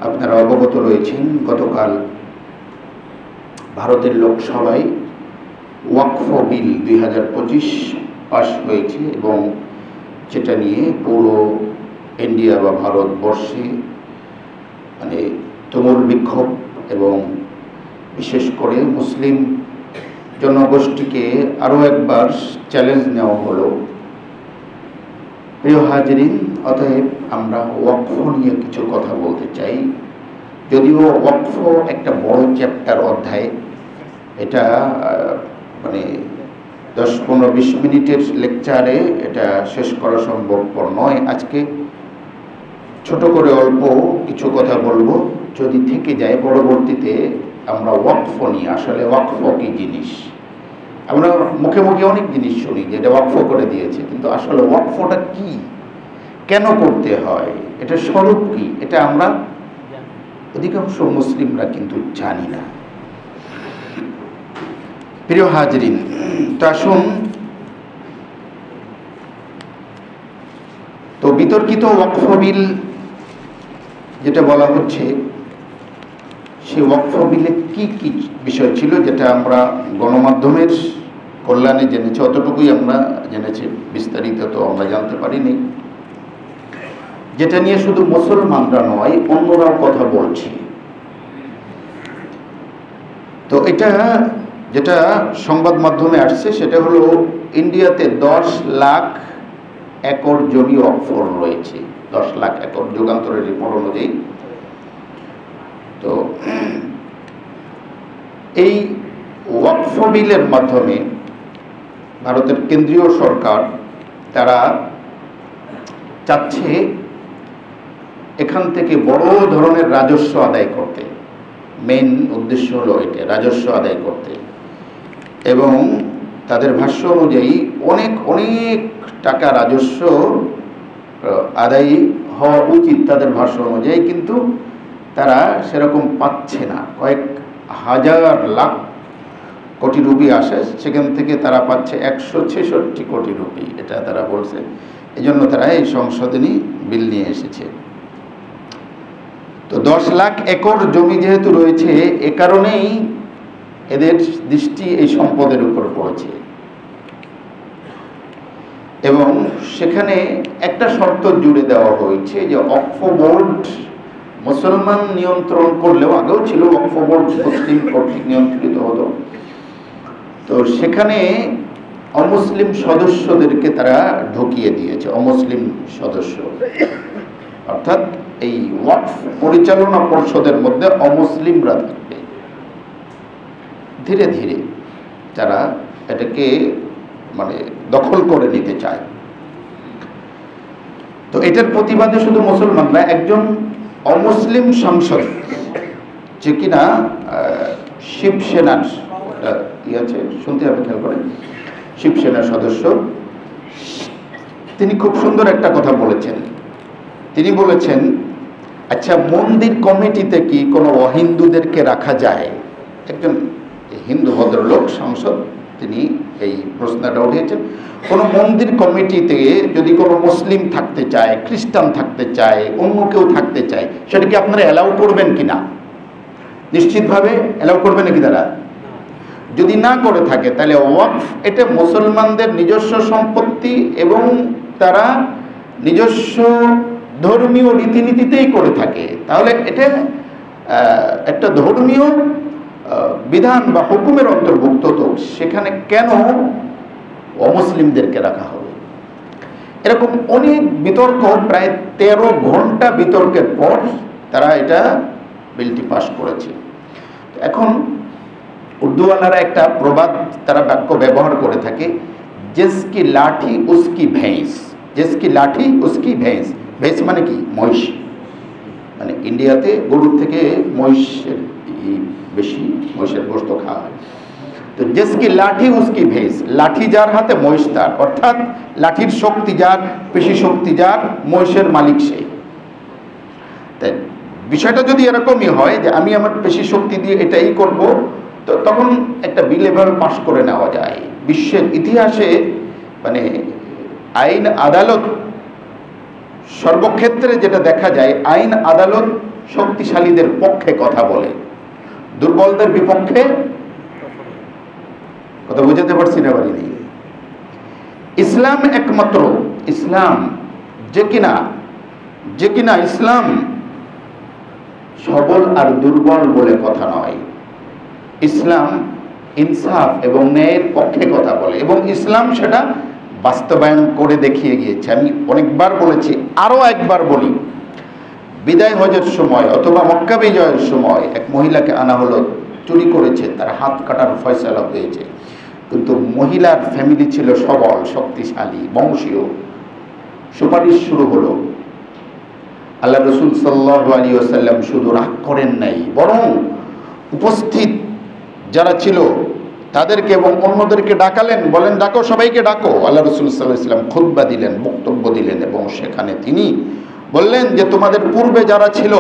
আপনারা অবগত রয়েছেন, গতকাল ভারতের লোকসভায় ওয়াকফ বিল 2025 পাস হয়েছে এবং যেটা নিয়ে পুরো ইন্ডিয়া বা ভারতবর্ষে তুমুল বিক্ষোভ এবং বিশেষ করে মুসলিম জনগোষ্ঠীকে আরও একবার চ্যালেঞ্জ নেওয়া হলো। প্রিয় হাজরিন, অতএব আমরা ওয়াকফ নিয়ে কিছু কথা বলতে চাই। যদিও ওয়াকফ একটা বড় চ্যাপ্টার অধ্যায়, এটা 10-15-20 মিনিটের লেকচারে এটা শেষ করা সম্ভবপর নয়। আজকে ছোট করে অল্প কিছু কথা বলবো, যদি থেকে যায় পরবর্তীতে আমরা ওয়াকফ নিয়ে, আসলে ওয়াকফ কী জিনিস। আমরা মুখে মুখে অনেক জিনিস শুনি যে এটা ওয়াকফ করে দিয়েছে, কিন্তু আসলে ওয়াকফটা কি, কেন করতে হয়, এটা স্বরূপ কি, এটা আমরা অধিকাংশ মুসলিমরা কিন্তু জানি না। প্রিয় হাজরিন, তো আসুন, তো বিতর্কিত ওয়াকফ বিল যেটা বলা হচ্ছে, সেই ওয়াকফ বিলে কি কি বিষয় ছিল যেটা আমরা গণমাধ্যমের কল্যাণে জেনেছি, অতটুকুই আমরা জেনেছি, বিস্তারিত তো আমরা জানতে পারিনি। যেটা নিয়ে শুধু মুসলমানরা নয়, অন্যরাও কথা বলছে। তো এটা যেটা সংবাদ মাধ্যমে আসছে সেটা হলো, ইন্ডিয়াতে 10 লাখ একর জমি ওয়াকফ রয়েছে। 10 লাখ একর, যুগান্তরের রিপোর্ট অনুযায়ী। তো এই ওয়াকফ বিলের মাধ্যমে ভারতের কেন্দ্রীয় সরকার তারা চাচ্ছে এখান থেকে বড় ধরনের রাজস্ব আদায় করতে। মেইন উদ্দেশ্য হলো এটা, রাজস্ব আদায় করতে। এবং তাদের ভাষ্য অনুযায়ী অনেক অনেক টাকা রাজস্ব আদায় হওয়া উচিত তাদের ভাষ্য অনুযায়ী, কিন্তু তারা সেরকম পাচ্ছে না। কয়েক হাজার লাখ কোটি রুপি আসে, সেখান থেকে তারা পাচ্ছে 166 কোটি রুপি, এটা তারা বলছে। এই জন্য তারা এই সংশোধনী বিল নিয়ে এসেছে। তো 10 লাখ একর জমি যেহেতু রয়েছে, এ কারণেই এদের দৃষ্টি এই সম্পদের উপর পড়েছে। এবং সেখানে একটা শর্ত জুড়ে দেওয়া হয়েছে যে ওয়াকফ বোর্ড মুসলমান নিয়ন্ত্রণ করলেও, আগেও ছিল ওয়াকফ বোর্ড মুসলিম কর্তৃক নিয়ন্ত্রিত হতো, তো সেখানে অমুসলিম সদস্যদেরকে তারা ঢুকিয়ে দিয়েছে। অমুসলিম সদস্য অর্থাৎ এই ওয়াকফ পরিচালনা পর্ষদের মধ্যে অমুসলিমরা থাকবে। ধীরে ধীরে তারা এটাকে দখল করে নিতে চায়। তো এটার প্রতিবাদে শুধু মুসলমানরা, একজন অমুসলিম সাংসদ, যে কিনা শিবসেনার আছে, শুনতে হবে, খেয়াল করেন, শিবসেনার সদস্য, তিনি খুব সুন্দর একটা কথা বলেছেন। তিনি বলেছেন, আচ্ছা, মন্দির কমিটিতে কি কোনো অহিন্দুদেরকে রাখা যায়? একজন হিন্দু ভদ্রলোক সাংসদ, তিনি এই প্রশ্নটা উঠিয়েছেন। কোনো মন্দির কমিটিতে যদি কোনো মুসলিম থাকতে চায়, খ্রিস্টান থাকতে চায়, অন্য কেউ থাকতে চায়, সেটা কি আপনারা অ্যালাউ করবেন কি না? নিশ্চিতভাবে অ্যালাউ করবেন নাকি তারা? যদি না করে থাকে, তাহলে ওয়াকফ এটা মুসলমানদের নিজস্ব সম্পত্তি এবং তারা নিজস্ব ধর্মীয় রীতিনীতিতেই করে থাকে, তাহলে এটা একটা ধর্মীয় বিধান বা হুকুমের অন্তর্ভুক্ত। তো সেখানে কেন অমুসলিমদেরকে রাখা হবে? এরকম অনেক বিতর্ক, প্রায় 13 ঘন্টা বিতর্কের পর তারা এটা বিলটি পাশ করেছে। এখন উর্দুওয়ালারা একটা প্রবাদ, তারা বাক্য ব্যবহার করে থাকে, জিসকি লাঠি উসকি ভেঁস। জিসকি লাঠি উসকি ভেঁস। ভেঁস মানে কি? মহিষ। ইন্ডিয়াতে গরুর থেকে মহিষের বেশি, মহিষের গোশত খাওয়া হয়। তো জিসকি লাঠি উসকি ভেঁস, লাঠি যার হাতে মহিষ তার, অর্থাৎ লাঠির শক্তি যার, পেশি শক্তি যার, মহিষের মালিক সে। তাই বিষয়টা যদি এরকমই হয় যে আমি আমার পেশি শক্তি দিয়ে এটাই করব, তো তখন একটা বিল এভাবে পাশ করে নেওয়া যায়। বিশ্বের ইতিহাসে মানে আইন আদালত সর্বক্ষেত্রে যেটা দেখা যায়, আইন আদালত শক্তিশালীদের পক্ষে কথা বলে, দুর্বলদের বিপক্ষে কথা বুঝাতে পারছি না পারিনি। ইসলাম একমাত্র ইসলাম যে কিনা ইসলাম সবল আর দুর্বল বলে কথা নয়। ইসলাম ইনসাফ এবং ন্যায়ের পক্ষে কথা বলে, এবং ইসলাম সেটা বাস্তবায়ন করে দেখিয়ে গিয়েছে। আমি অনেকবার বলেছি, আরো একবার বলি, বিদায় হজের সময় অথবা মক্কা বিজয়ের সময় এক মহিলাকে আনা হলো, চুরি করেছে, তার হাত কাটার ফয়সালা হয়েছে, কিন্তু মহিলার ফ্যামিলি ছিল সবল, শক্তিশালী, বংশীয়। সুপারিশ শুরু হলো। আল্লাহ রসুল সাল্লাল্লাহু আলাইহি ওয়াসাল্লাম শুধু রাগ করেন নাই, বরং উপস্থিত যারা ছিল তাদেরকে এবং অন্যদেরকে ডাকালেন, বলেন ডাকো, সবাইকে ডাকো। আল্লাহ রসুল সাল্লাল্লাহু আলাইহি ওয়াসাল্লাম খুতবা দিলেন, বক্তব্য দিলেন, এবং সেখানে তিনি বললেন যে তোমাদের পূর্বে যারা ছিল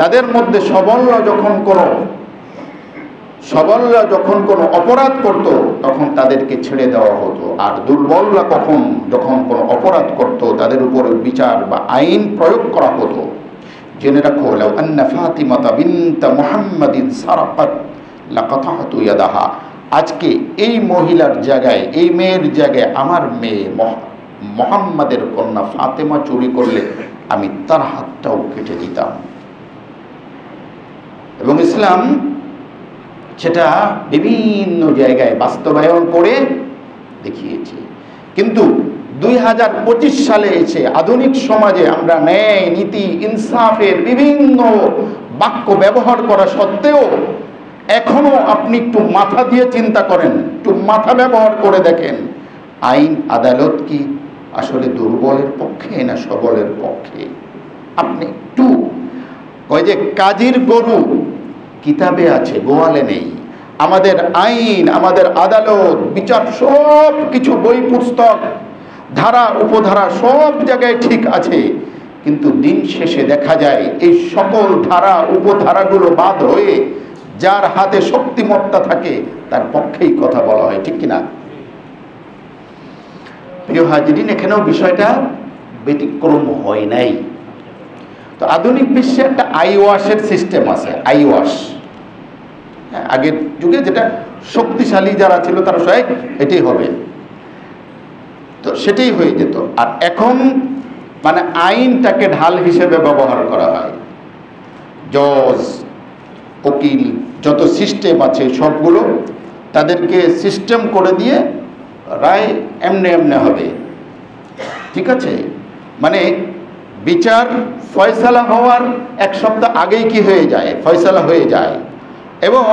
তাদের মধ্যে সবলরা যখন কোনো অপরাধ করত তখন তাদেরকে ছেড়ে দেওয়া হতো, আর দুর্বলরা যখন কোনো অপরাধ করত তাদের উপর বিচার বা আইন প্রয়োগ করা হতো। জেনে রাখো, লাউ আন্না ফাতিমাতা বিনতা মুহাম্মাদিন সারাকাত লাকাতাতু ইয়াদাহা, আজকে এই মহিলার জায়গায়, এই মেয়ের জায়গায় আমার মেয়ে মুহাম্মাদের কন্যা ফাতেমা চুরি করলে আমি তার হাতটাও কেটে দিতাম। এবং ইসলাম সেটা বিভিন্ন জায়গায় বাস্তবায়ন করে দেখিয়েছে। কিন্তু 2025 সালে এসে আধুনিক সমাজে আমরা ন্যায়, নীতি, ইনসাফের বিভিন্ন বাক্য ব্যবহার করা সত্ত্বেও এখনো আপনি একটু মাথা দিয়ে চিন্তা করেন, একটু মাথা ব্যবহার করে দেখেন, আইন আদালত কি আসলে দুর্বলের পক্ষে না সবলের পক্ষে? আপনি একটু কয় যে কাজীর গরু কিতাবে আছে, গোয়ালে নেই। আমাদের আইন, আমাদের আদালত, বিচার সব কিছু বই পুস্তক, ধারা উপধারা সব জায়গায় ঠিক আছে, কিন্তু দিন শেষে দেখা যায় এই সকল ধারা উপধারাগুলো বাদ হয়ে যার হাতে শক্তিমত্তা থাকে তার পক্ষেই কথা বলা হয়, ঠিক কিনা? প্রিয় হাজিরিন, এখানেও বিষয়টা ব্যতিক্রম হয় নাই। তো আধুনিক বিশ্বে একটা আইওয়াশের সিস্টেম আছে, আইওয়াশ। আগের যুগে যেটা শক্তিশালী যারা ছিল তারা সবাই এটাই হবে, তো সেটাই হয়ে যেত। আর এখন মানে আইনটাকে ঢাল হিসেবে ব্যবহার করা হয়। জজ, উকিল, যত সিস্টেম আছে সবগুলো তাদেরকে সিস্টেম করে দিয়ে রায় এমনে এমনে হবে, ঠিক আছে? মানে বিচার ফয়সালা হওয়ার এক সপ্তাহ আগেই কি হয়ে যায়, ফয়সালা হয়ে যায়, এবং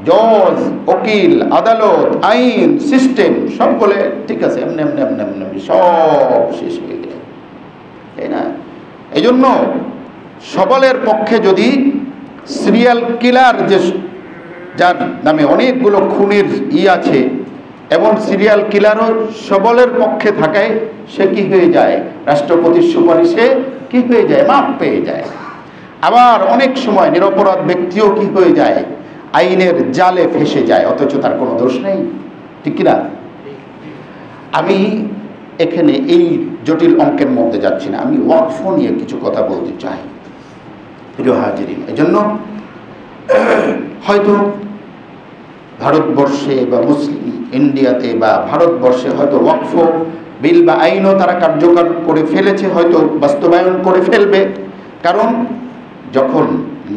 জজ, উকিল, আদালত, আইন, সিস্টেম সব বলে ঠিক আছে, এমনি এমনি এমনি এমনি সব শেষ হয়ে যায়, তাই না? এই জন্য সবলের পক্ষে যদি সিরিয়াল কিলার, যার নামে অনেকগুলো খুনের আছে, এবং সিরিয়াল কিলারও সবলের পক্ষে থাকায় সে কি হয়ে যায়, রাষ্ট্রপতির সুপারিশে কি হয়ে যায়, মাপ পেয়ে যায়। আবার অনেক সময় নিরপরাধ ব্যক্তিও কি হয়ে যায়, আইনের জালে ফেসে যায়, অথচ তার কোনো দোষ নেই, ঠিক কিনা? আমি এখানে এই জটিল অঙ্কের মধ্যে যাচ্ছি না, আমি ওয়াকফ নিয়ে কিছু কথা বলতে চাই, প্রিয় হাজিরিন। এই জন্য হয়তো ভারতবর্ষে বা মুসলিম ইন্ডিয়াতে বা ভারতবর্ষে হয়তো ওয়াকফ বিল বা আইনও তারা কার্যকর করে ফেলেছে, হয়তো বাস্তবায়ন করে ফেলবে। কারণ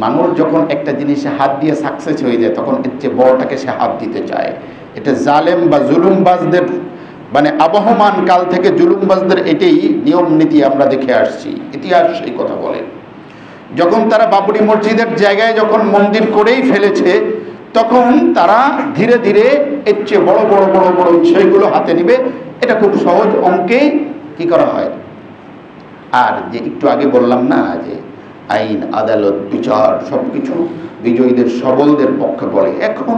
মানুষ যখন একটা জিনিসে হাত দিয়ে সাকসেস হয়ে যায় তখন এর চেয়ে বড়টাকে সে হাত দিতে চায়। এটা জালেম বা জুলুমবাজদের, মানে আবহমান কাল থেকে জুলুমবাজদের এটাই নিয়ম নীতি আমরা দেখে আসছি, ইতিহাস সেই কথা বলে। যখন তারা বাবরি মসজিদের জায়গায় যখন মন্দির করেই ফেলেছে তখন তারা ধীরে ধীরে এর চেয়ে বড় বড় বড় বড় বিষয়গুলো হাতে নিবে। এটা খুব সহজ অঙ্কে কি করা হয়। আর যে একটু আগে বললাম না যে আইন আদালত বিচার সবকিছু বিজয়ীদের সবলদের পক্ষে বলে, এখনো